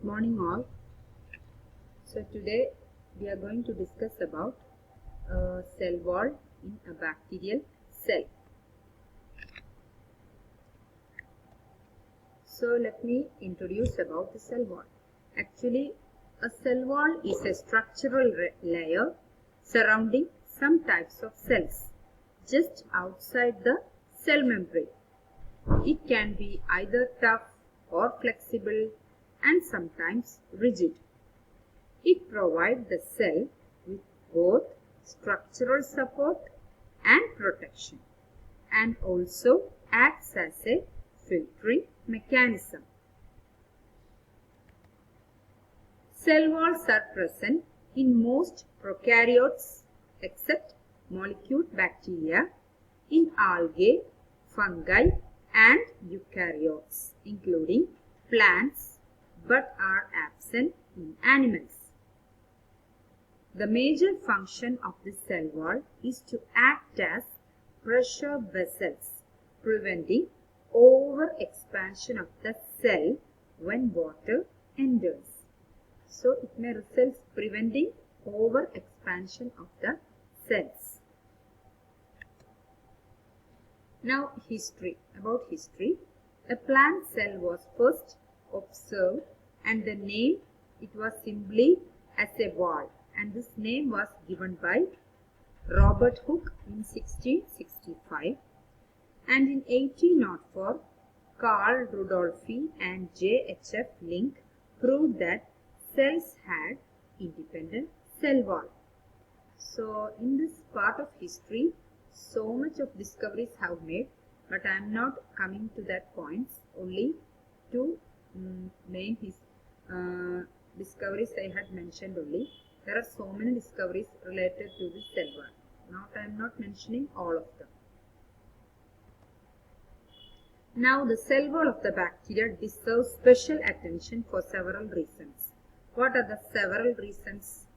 Good morning all. So today we are going to discuss about cell wall in a bacterial cell. So let me introduce about the cell wall. Actually, a cell wall is a structural layer surrounding some types of cells just outside the cell membrane. It can be either tough or flexible and sometimes rigid. It provides the cell with both structural support and protection, and also acts as a filtering mechanism. Cell walls are present in most prokaryotes except molecule bacteria, in algae, fungi, and eukaryotes, including plants, but are absent in animals. The major function of the cell wall is to act as pressure vessels, preventing overexpansion of the cell when water enters. So it may result preventing overexpansion of the cells. Now about history. A plant cell was first observed and the name it was simply as a wall, and this name was given by Robert Hooke in 1665, and in 1804 Carl Rudolphi and J.H.F. Link proved that cells had independent cell wall. So in this part of history, so much of discoveries have made, but I am not coming to that points. Only two main discoveries I had mentioned only. There are so many discoveries related to the cell wall. I am not mentioning all of them. Now the cell wall of the bacteria deserves special attention for several reasons. What are the several reasons?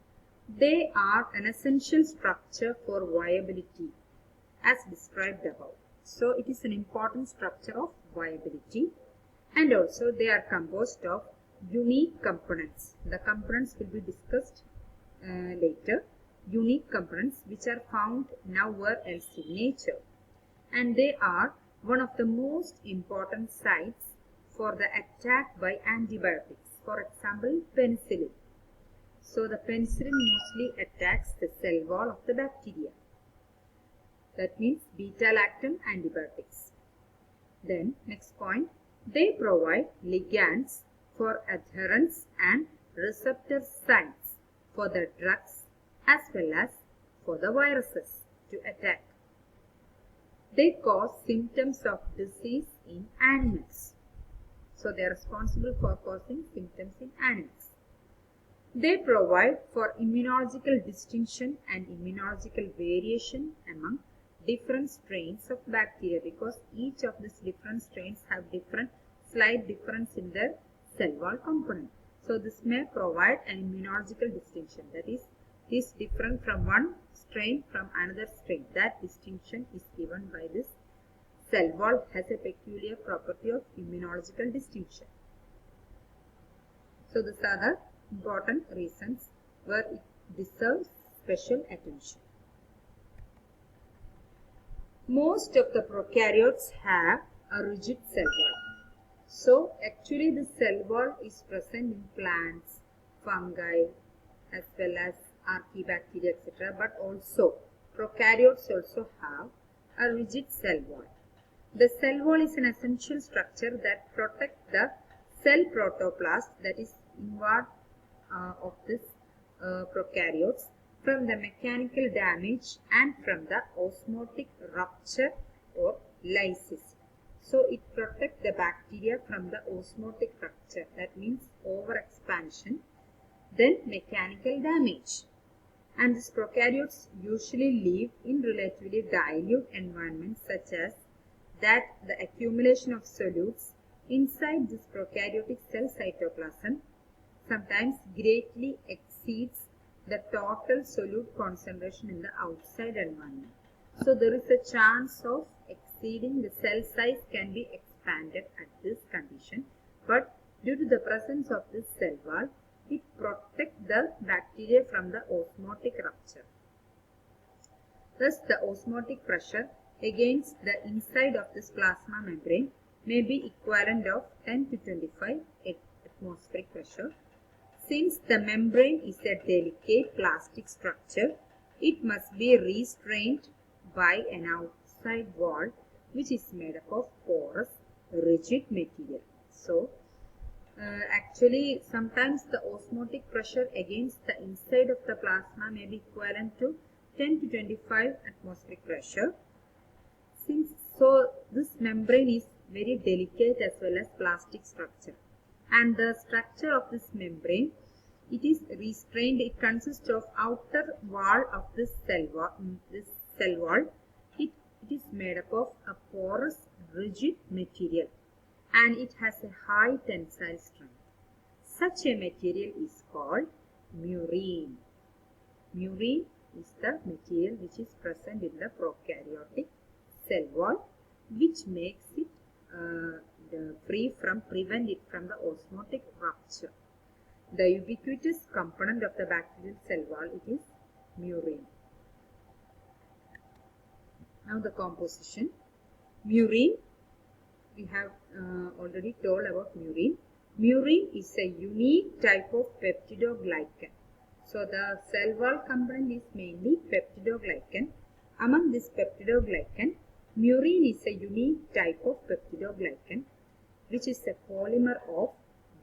They are an essential structure for viability as described above. So it is an important structure of viability, and also they are composed of unique components. The components will be discussed later. Unique components which are found nowhere else in nature, and they are one of the most important sites for the attack by antibiotics. For example, penicillin. So the penicillin mostly attacks the cell wall of the bacteria. That means beta-lactam antibiotics. Then next point, they provide ligands for adherence and receptor sites for the drugs as well as for the viruses to attack. They cause symptoms of disease in animals. So they are responsible for causing symptoms in animals. They provide for immunological distinction and immunological variation among different strains of bacteria, because each of these different strains have slight difference in their cell wall component. So this may provide an immunological distinction, that is different from one strain from another strain. That distinction is given by this cell wall, has a peculiar property of immunological distinction. So these are the important reasons where it deserves special attention. Most of the prokaryotes have a rigid cell wall. So actually the cell wall is present in plants, fungi, as well as archaebacteria, etc. But also prokaryotes also have a rigid cell wall. The cell wall is an essential structure that protects the cell protoplasm, that is inward of this prokaryotes, from the mechanical damage and from the osmotic rupture or lysis. So it protects the bacteria from the osmotic rupture, that means overexpansion, then mechanical damage. And these prokaryotes usually live in relatively dilute environments, such as that the accumulation of solutes inside this prokaryotic cell cytoplasm sometimes greatly exceeds the total solute concentration in the outside environment. So there is a chance of exceeding the cell size can be expanded at this condition, but Due to the presence of this cell wall, it protects the bacteria from the osmotic rupture. Thus, the osmotic pressure against the inside of this plasma membrane may be equivalent of 10 to 25 atmospheric pressure. Since the membrane is a delicate plastic structure, it must be restrained by an outside wall which is made up of porous, rigid material. So, actually sometimes the osmotic pressure against the inside of the plasma may be equivalent to 10 to 25 atmospheric pressure. So this membrane is very delicate as well as plastic structure, and the structure of this membrane, it is restrained. It consists of outer wall of this cell wall. It is made up of a porous, rigid material, and it has a high tensile strength. Such a material is called murine. Murine is the material which is present in the prokaryotic cell wall, which makes it prevent it from the osmotic rupture. The ubiquitous component of the bacterial cell wall, it is murine. Now the composition. Murine, we have already told about murine. Murine is a unique type of peptidoglycan. So the cell wall component is mainly peptidoglycan. Among this peptidoglycan, murine is a unique type of peptidoglycan, which is a polymer of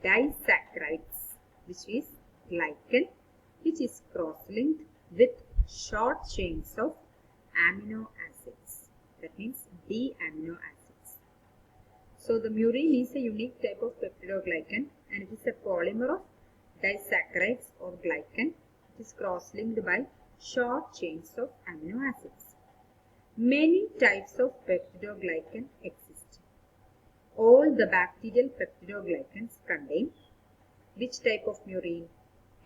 disaccharides, which is glycan, which is cross-linked with short chains of amino acids. That means D-amino acids. So the murine is a unique type of peptidoglycan, and it is a polymer of disaccharides or glycan. It is cross-linked by short chains of amino acids. Many types of peptidoglycan exist. All the bacterial peptidoglycans contain which type of murine?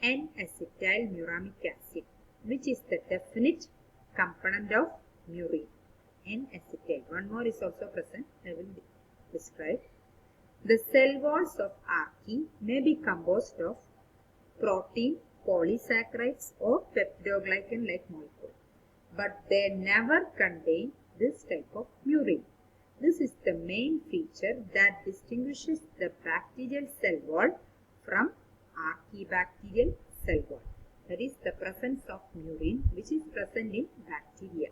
N-acetyl muramic acid, which is the definite component of murine. N-acetyl. One more is also present. I will describe. The cell walls of archaea may be composed of protein, polysaccharides or peptidoglycan-like molecule, but they never contain this type of murine. This is the main feature that distinguishes the bacterial cell wall from archaebacterial cell wall. That is the presence of murine, which is present in bacteria.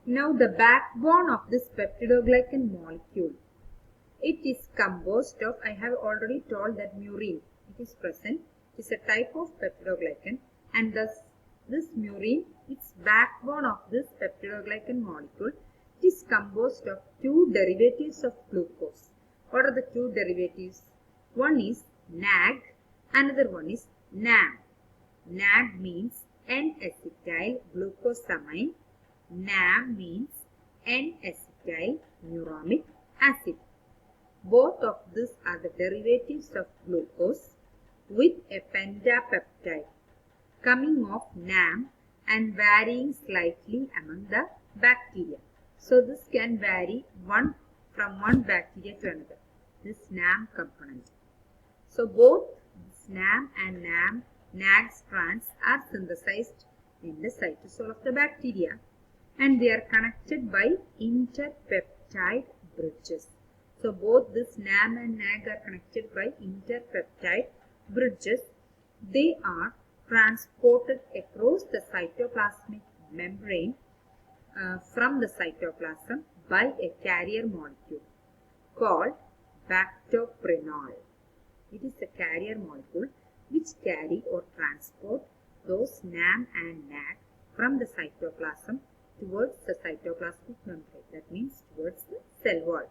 Now the backbone of this peptidoglycan molecule, it is composed of, I have already told that murine, it is present. It is a type of peptidoglycan, and thus this murine, its backbone of this peptidoglycan molecule, it is composed of two derivatives of glucose. What are the two derivatives? One is NAG, another one is NAM. NAG means N-acetyl glucosamine. NAM means N-acetyl muramic acid. Both of these are the derivatives of glucose with a pentapeptide coming off NAM and varying slightly among the bacteria. So this can vary from one bacteria to another, this NAM component. So both this NAM and NAG strands are synthesized in the cytosol of the bacteria, and they are connected by interpeptide bridges. So both this NAM and NAG are connected by interpeptide bridges. They are transported across the cytoplasmic membrane from the cytoplasm by a carrier molecule called bactoprenol. It is a carrier molecule which carry or transport those NAM and NAG from the cytoplasm towards the cytoplasmic membrane, that means towards the cell wall.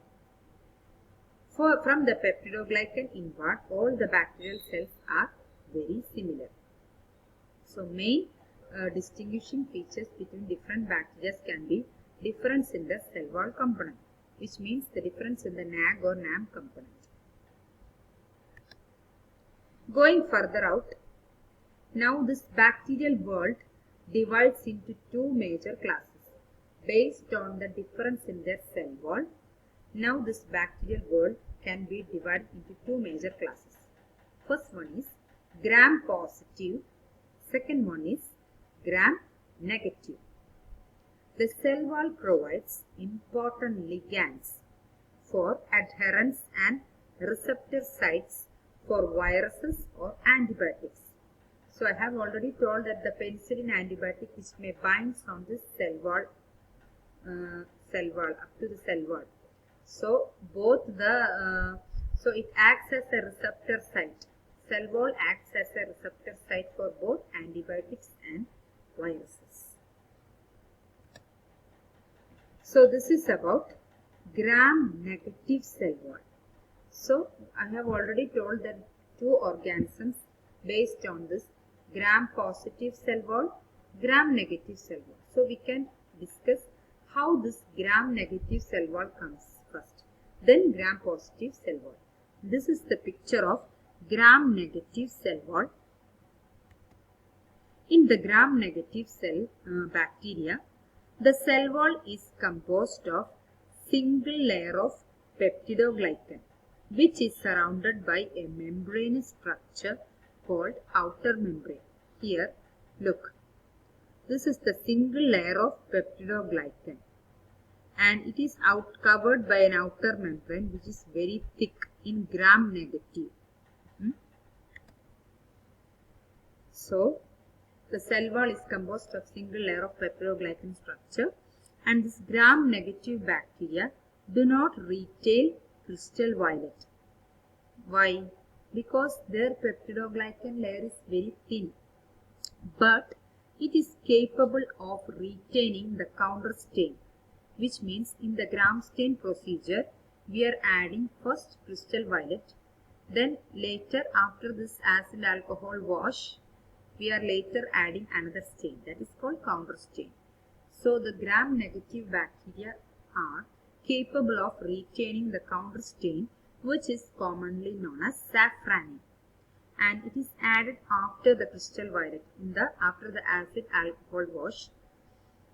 From the peptidoglycan inward, all the bacterial cells are very similar. So main distinguishing features between different bacteria can be difference in the cell wall component, which means the difference in the NAG or NAM component. Going further out, now this bacterial world divides into two major classes based on the difference in their cell wall. Now this bacterial world can be divided into two major classes. First one is gram-positive, second one is gram-negative. The cell wall provides important ligands for adherence and receptor sites for viruses or antibiotics. So I have already told that the penicillin antibiotic which may bind on this cell wall up to the cell wall. So so it acts as a receptor site. Cell wall acts as a receptor site for both antibiotics and viruses. So this is about gram-negative cell wall. So I have already told that two organisms based on this gram-positive cell wall, gram-negative cell wall. So we can discuss how this gram-negative cell wall comes first, then gram-positive cell wall. This is the picture of gram-negative cell wall. In the gram-negative cell bacteria, the cell wall is composed of single layer of peptidoglycan, which is surrounded by a membranous structure called outer membrane. Here, look, this is the single layer of peptidoglycan, and it is covered by an outer membrane which is very thick in gram-negative. So, the cell wall is composed of single layer of peptidoglycan structure, and this gram-negative bacteria do not retain crystal violet. Why? Because their peptidoglycan layer is very thin, but it is capable of retaining the counter stain, which means in the gram stain procedure we are adding first crystal violet, then later after this acid alcohol wash we are later adding another stain, that is called counter stain. So the gram-negative bacteria are capable of retaining the counter stain, which is commonly known as safranin, and it is added after the crystal violet after the acid alcohol wash.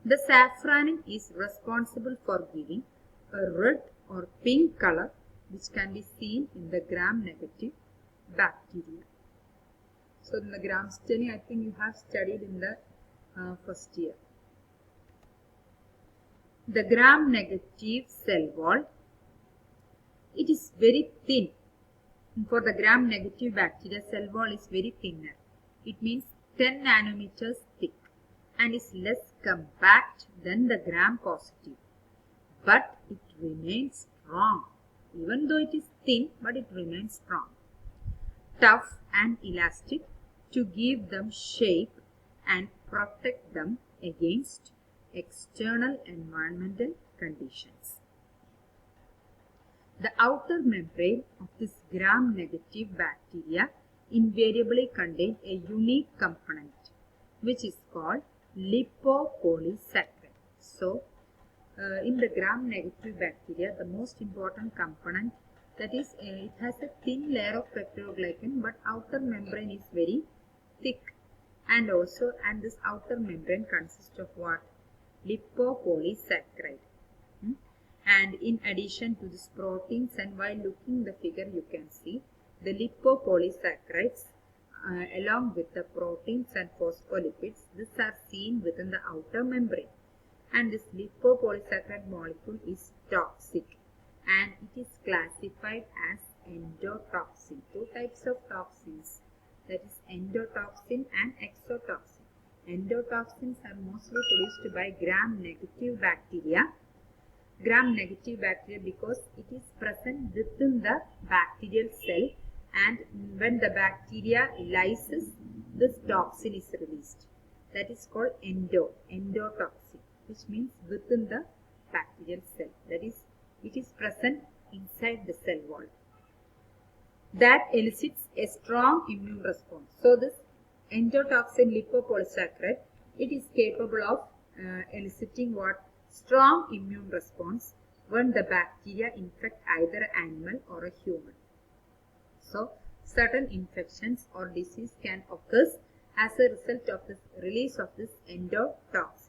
The safranin is responsible for giving a red or pink color which can be seen in the gram-negative bacteria. So in the gram staining, I think you have studied in the first year. The gram-negative cell wall, it is very thin. For the gram-negative bacteria, cell wall is very thinner. It means 10 nanometers thick and is less compact than the gram-positive. But it remains strong. Even though it is thin, but it remains strong, tough and elastic to give them shape and protect them against external environmental conditions. The outer membrane of this gram-negative bacteria invariably contains a unique component which is called lipopolysaccharide. So, in the gram-negative bacteria, the most important component, that is, it has a thin layer of peptidoglycan, but outer membrane is very thick, and this outer membrane consists of what? Lipopolysaccharide. And in addition to these proteins, and while looking the figure you can see the lipopolysaccharides along with the proteins and phospholipids, these are seen within the outer membrane, and this lipopolysaccharide molecule is toxic and it is classified as endotoxin. Two types of toxins, that is endotoxin and exotoxin. Endotoxins are mostly produced by gram-negative bacteria. Gram-negative bacteria because it is present within the bacterial cell, and when the bacteria lyses, this toxin is released. That is called endotoxin, which means within the bacterial cell. That is, it is present inside the cell wall. That elicits a strong immune response. So this endotoxin lipopolysaccharide, it is capable of eliciting what? Strong immune response when the bacteria infect either an animal or a human. So, certain infections or disease can occur as a result of the release of this endotoxin.